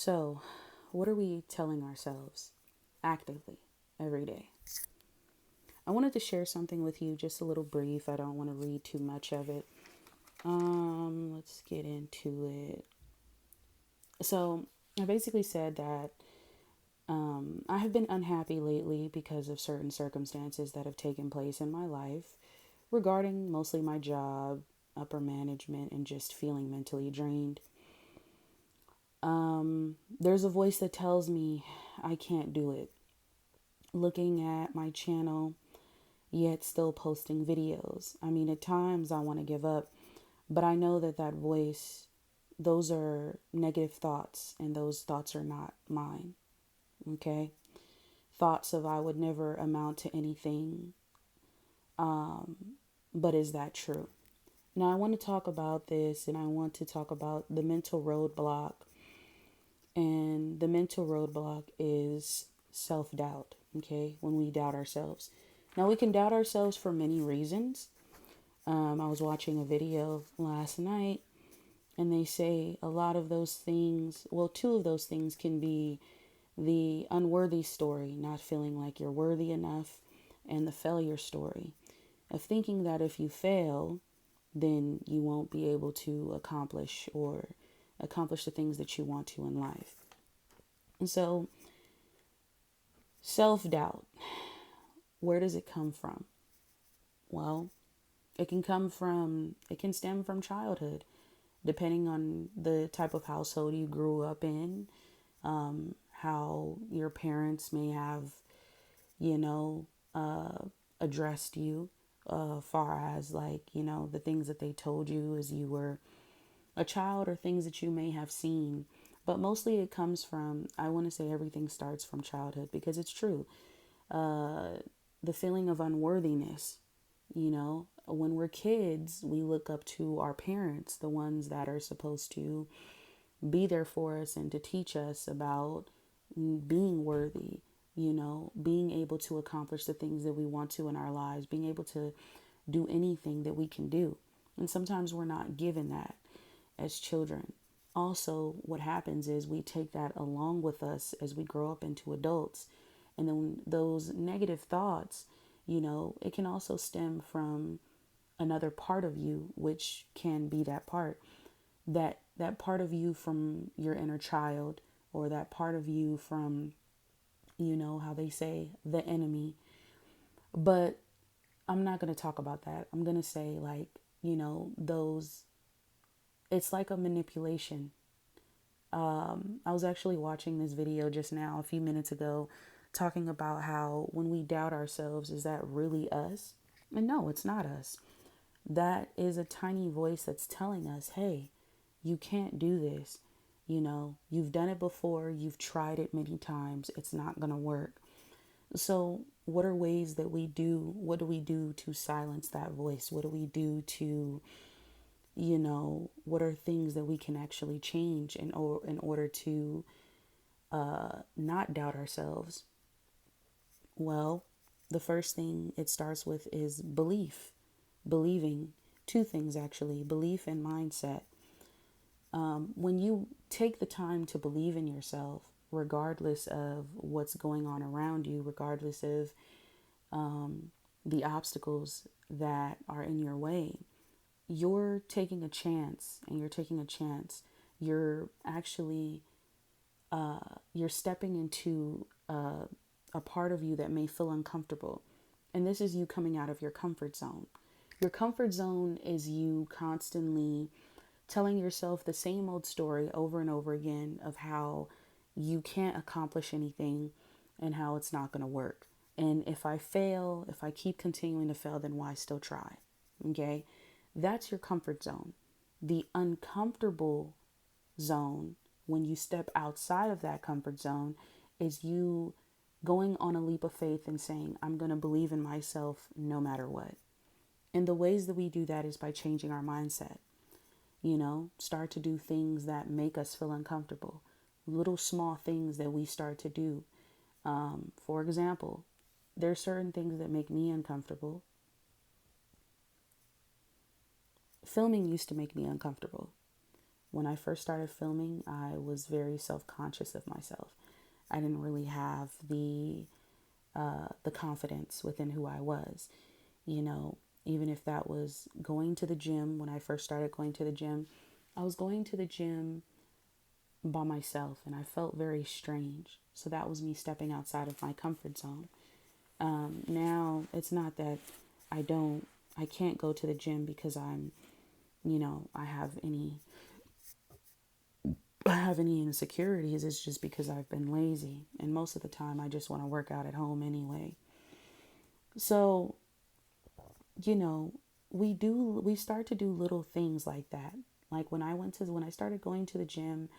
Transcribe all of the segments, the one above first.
So, what are we telling ourselves actively every day? I wanted to share something with you, just a little brief. I don't want to read too much of it. Let's get into it. So, I basically said that I have been unhappy lately because of certain circumstances that have taken place in my life regarding mostly my job, upper management, and just feeling mentally drained. There's a voice that tells me I can't do it. Looking at my channel, yet still posting videos. I mean, at times I want to give up, but I know that that voice, those are negative thoughts, and those thoughts are not mine. Okay? Thoughts of I would never amount to anything. But is that true? Now, I want to talk about this, and I want to talk about the mental roadblock. And the mental roadblock is self doubt, okay? When we doubt ourselves. Now, we can doubt ourselves for many reasons. I was watching a video last night, and they say a lot of those things, well, two of those things can be the unworthy story, not feeling like you're worthy enough, and the failure story of thinking that if you fail, then you won't be able to accomplish the things that you want to in life. And so, self doubt, where does it come from? Well, it can stem from childhood, depending on the type of household you grew up in, how your parents may have, you know, addressed you, far as like, the things that they told you as you were a child or things that you may have seen. But mostly it comes from, I want to say everything starts from childhood because it's true. The feeling of unworthiness, when we're kids, we look up to our parents, the ones that are supposed to be there for us and to teach us about being worthy, being able to accomplish the things that we want to in our lives, being able to do anything that we can do. And sometimes we're not given that as children. Also, what happens is we take that along with us as we grow up into adults. And then those negative thoughts, it can also stem from another part of you, which can be that part, that part of you from your inner child, or that part of you from, how they say, the enemy. But I'm not going to talk about that. I'm going to say, like, those, it's like a manipulation. I was actually watching this video just now, a few minutes ago, talking about how when we doubt ourselves, is that really us? And no, it's not us. That is a tiny voice that's telling us, hey, you can't do this. You've done it before, you've tried it many times, it's not going to work. So, what are ways that what do we do to silence that voice? What do we do to, what are things that we can actually change in order to not doubt ourselves? Well, the first thing it starts with is belief. Believing. Two things actually, belief and mindset. When you take the time to believe in yourself, regardless of what's going on around you, regardless of the obstacles that are in your way, you're taking a chance, and you're taking a chance. You're actually you're stepping into a part of you that may feel uncomfortable, and this is you coming out of your comfort zone. Your comfort zone is you constantly telling yourself the same old story over and over again of how you can't accomplish anything and how it's not going to work. And if I fail, if I keep continuing to fail, then why still try? Okay? That's your comfort zone. The uncomfortable zone, when you step outside of that comfort zone, is you going on a leap of faith and saying, I'm going to believe in myself no matter what. And the ways that we do that is by changing our mindset. Start to do things that make us feel uncomfortable. Little small things that we start to do. For example, there are certain things that make me uncomfortable. Filming used to make me uncomfortable. When I first started filming, I was very self-conscious of myself. I didn't really have the confidence within who I was. You know, even if that was going to the gym, when I first started going to the gym, I was going to the gym by myself and I felt very strange. So that was me stepping outside of my comfort zone. Now it's not that I can't go to the gym because I have any insecurities. It's just because I've been lazy. And most of the time I just want to work out at home anyway. So, you know, we start to do little things like that. Like when I started going to the gym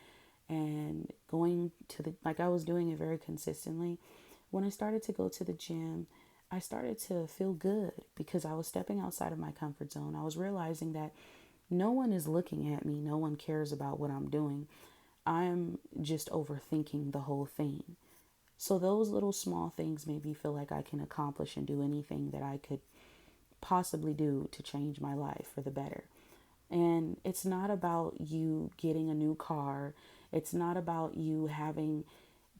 and going to like I was doing it very consistently. When I started to go to the gym, I started to feel good because I was stepping outside of my comfort zone. I was realizing that no one is looking at me. No one cares about what I'm doing. I'm just overthinking the whole thing. So those little small things made me feel like I can accomplish and do anything that I could possibly do to change my life for the better. And it's not about you getting a new car. It's not about you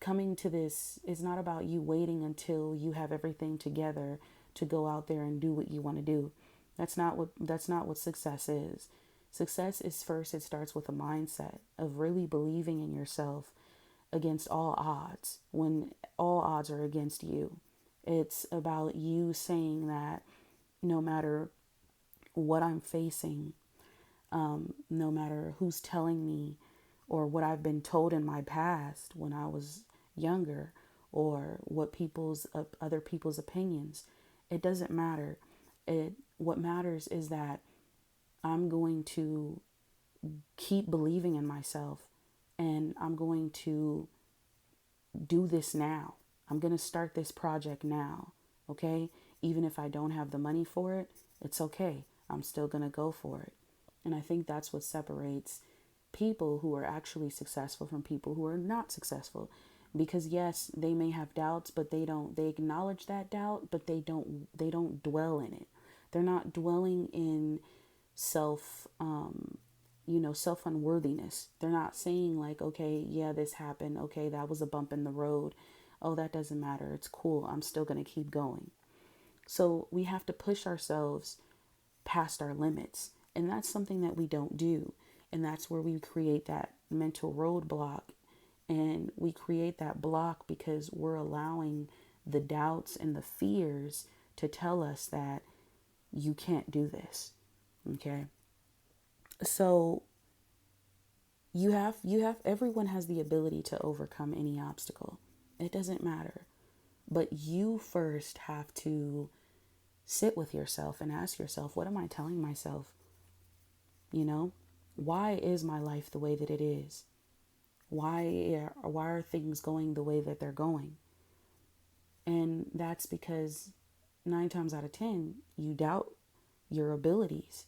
coming to this. It's not about you waiting until you have everything together to go out there and do what you want to do. That's not what success is. Success is first, it starts with a mindset of really believing in yourself against all odds, when all odds are against you. It's about you saying that no matter what I'm facing, no matter who's telling me or what I've been told in my past when I was younger, or what other people's opinions, it doesn't matter. What matters is that I'm going to keep believing in myself, and I'm going to do this now. I'm going to start this project now. Okay? Even if I don't have the money for it, it's okay. I'm still going to go for it. And I think that's what separates people who are actually successful from people who are not successful. Because yes, they may have doubts, but they acknowledge that doubt, but they don't dwell in it. They're not dwelling in self self unworthiness. They're not saying like, okay, yeah, this happened. Okay, that was a bump in the road. Oh, that doesn't matter. It's cool. I'm still going to keep going. So we have to push ourselves past our limits. And that's something that we don't do. And that's where we create that mental roadblock. And we create that block because we're allowing the doubts and the fears to tell us that you can't do this. Okay. So everyone has the ability to overcome any obstacle. It doesn't matter. But you first have to sit with yourself and ask yourself, what am I telling myself? You know, why is my life the way that it is? Why are things going the way that they're going? And that's because 9 times out of 10, you doubt your abilities.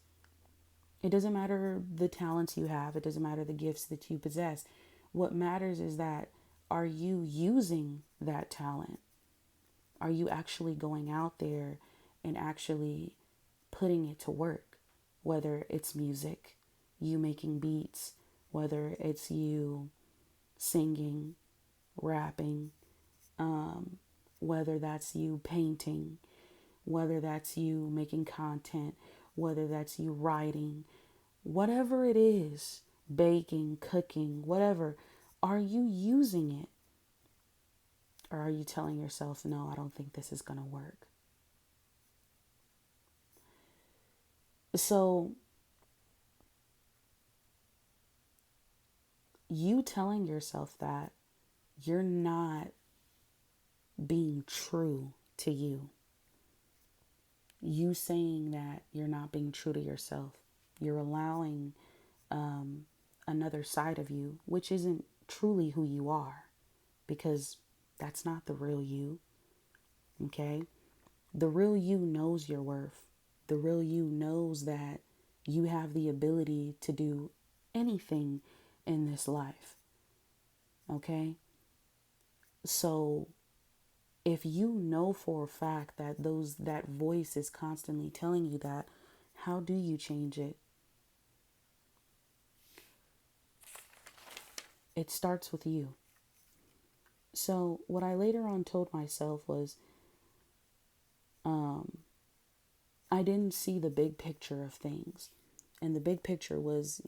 It doesn't matter the talents you have. It doesn't matter the gifts that you possess. What matters is that, are you using that talent? Are you actually going out there and actually putting it to work? Whether it's music, you making beats, whether it's you singing, rapping, whether that's you painting, whether that's you making content, whether that's you writing, whatever it is, baking, cooking, whatever, are you using it? Or are you telling yourself, no, I don't think this is going to work? So, you telling yourself that, you're not being true to you. You saying that you're not being true to yourself. You're allowing another side of you, which isn't truly who you are, because that's not the real you. Okay? The real you knows your worth. The real you knows that you have the ability to do anything in this life. Okay? So if you know for a fact that that voice is constantly telling you that, how do you change it? it starts with you. So, what I later on told myself was, um, I didn't see the big picture of things. And the big picture was,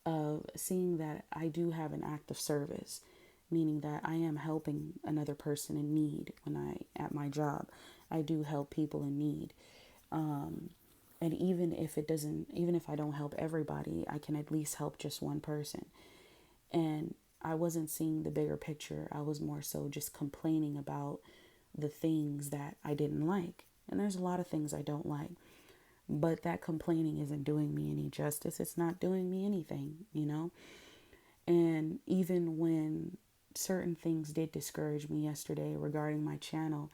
of seeing that I do have an act of service, meaning that I am helping another person in need when at my job, I do help people in need. Um, and even if I don't help everybody, I can at least help just one person. And I wasn't seeing the bigger picture. I was more so just complaining about the things that I didn't like. And there's a lot of things I don't like. But that complaining isn't doing me any justice. It's not doing me anything. And even when certain things did discourage me yesterday regarding my channel,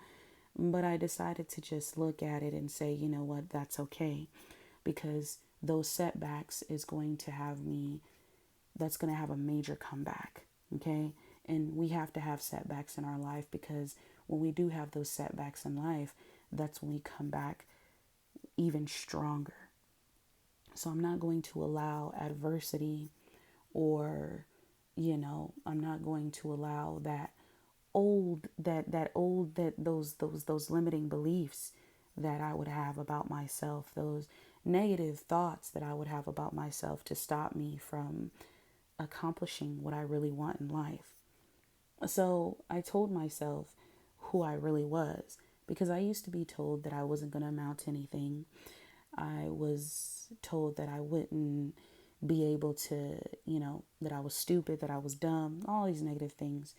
but I decided to just look at it and say, you know what, that's okay. Because those setbacks is going to have me, that's going to have a major comeback. Okay. And we have to have setbacks in our life, because when we do have those setbacks in life, that's when we come back even stronger. So I'm not going to allow adversity, or, I'm not going to allow those limiting beliefs that I would have about myself, those negative thoughts that I would have about myself, to stop me from accomplishing what I really want in life. So I told myself who I really was, because I used to be told that I wasn't going to amount to anything. I was told that I wouldn't be able to, that I was stupid, that I was dumb, all these negative things.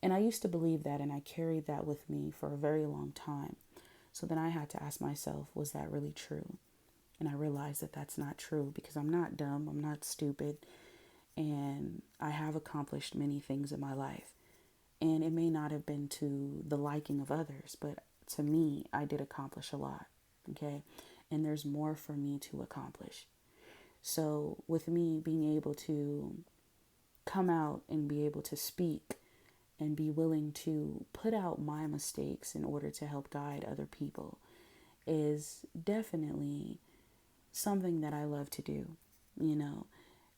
And I used to believe that, and I carried that with me for a very long time. So then I had to ask myself, was that really true? And I realized that that's not true, because I'm not dumb, I'm not stupid, and I have accomplished many things in my life. And it may not have been to the liking of others, but to me, I did accomplish a lot. Okay. And there's more for me to accomplish. So with me being able to come out and be able to speak and be willing to put out my mistakes in order to help guide other people is definitely something that I love to do, you know.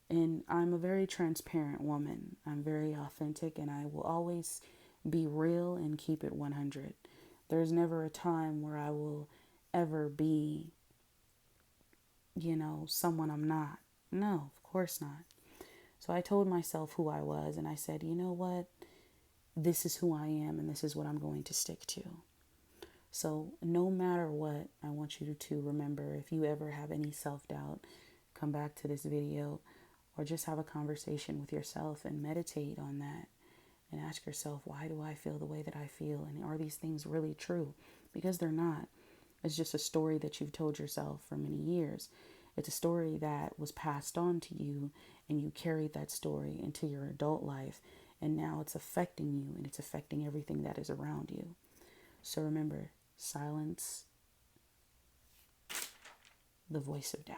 And I'm a very transparent woman. I'm very authentic, and I will always be real and keep it 100. There's never a time where I will ever be, someone I'm not. No, of course not. So I told myself who I was, and I said, you know what? This is who I am, and this is what I'm going to stick to. So no matter what, I want you to remember, if you ever have any self-doubt, come back to this video, or just have a conversation with yourself and meditate on that, and ask yourself, why do I feel the way that I feel? And are these things really true? Because they're not. It's just a story that you've told yourself for many years. It's a story that was passed on to you, and you carried that story into your adult life, and now it's affecting you, and it's affecting everything that is around you. So remember, silence the voice of doubt.